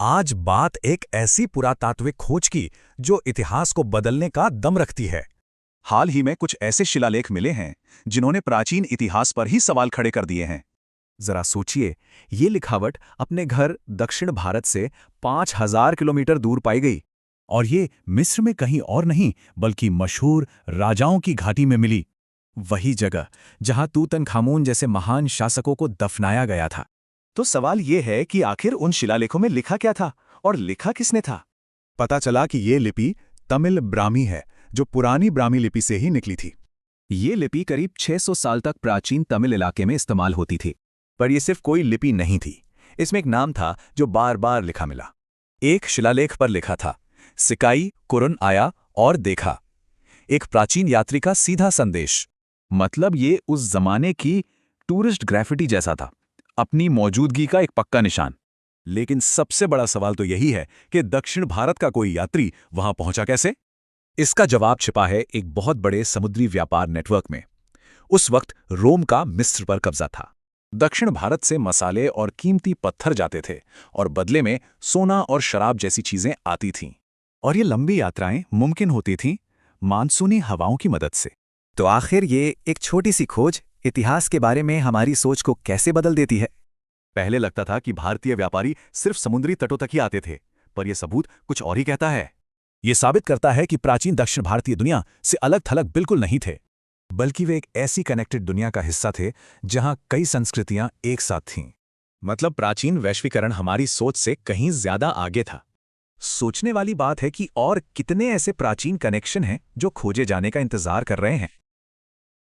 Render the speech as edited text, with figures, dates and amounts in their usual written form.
आज बात एक ऐसी पुरातात्विक खोज की जो इतिहास को बदलने का दम रखती है। हाल ही में कुछ ऐसे शिलालेख मिले हैं जिन्होंने प्राचीन इतिहास पर ही सवाल खड़े कर दिए हैं। जरा सोचिए, ये लिखावट अपने घर दक्षिण भारत से 5000 किलोमीटर दूर पाई गई। और ये मिस्र में कहीं और नहीं बल्कि मशहूर राजाओं की घाटी में मिली। वही जगह जहां तूतनखामून जैसे महान शासकों को दफनाया गया था। तो सवाल ये है कि आखिर उन शिलालेखों में लिखा क्या था और लिखा किसने था। पता चला कि ये लिपि तमिल ब्राह्मी है, जो पुरानी ब्राह्मी लिपि से ही निकली थी। ये लिपि करीब 600 साल तक प्राचीन तमिल इलाके में इस्तेमाल होती थी। पर यह सिर्फ कोई लिपि नहीं थी, इसमें एक नाम था जो बार बार लिखा मिला। एक शिलालेख पर लिखा था, सिकाई कुरुन आया और देखा, एक प्राचीन यात्री का सीधा संदेश। मतलब ये उस जमाने की टूरिस्ट ग्राफिटी जैसा था, अपनी मौजूदगी का एक पक्का निशान। लेकिन सबसे बड़ा सवाल तो यही है कि दक्षिण भारत का कोई यात्री वहां पहुंचा कैसे? इसका जवाब छिपा है एक बहुत बड़े समुद्री व्यापार नेटवर्क में। उस वक्त रोम का मिस्र पर कब्जा था। दक्षिण भारत से मसाले और कीमती पत्थर जाते थे और बदले में सोना और शराब जैसी चीजें आती थीं। और ये लंबी यात्राएं मुमकिन होती थीं मानसूनी हवाओं की मदद से। तो आखिर ये एक छोटी सी खोज इतिहास के बारे में हमारी सोच को कैसे बदल देती है? पहले लगता था कि भारतीय व्यापारी सिर्फ समुद्री तटों तक ही आते थे, पर यह सबूत कुछ और ही कहता है। ये साबित करता है कि प्राचीन दक्षिण भारतीय दुनिया से अलग थलग बिल्कुल नहीं थे, बल्कि वे एक ऐसी कनेक्टेड दुनिया का हिस्सा थे जहां कई संस्कृतियां एक साथ थीं। मतलब प्राचीन वैश्वीकरण हमारी सोच से कहीं ज्यादा आगे था। सोचने वाली बात है कि और कितने ऐसे प्राचीन कनेक्शन हैं जो खोजे जाने का इंतजार कर रहे हैं।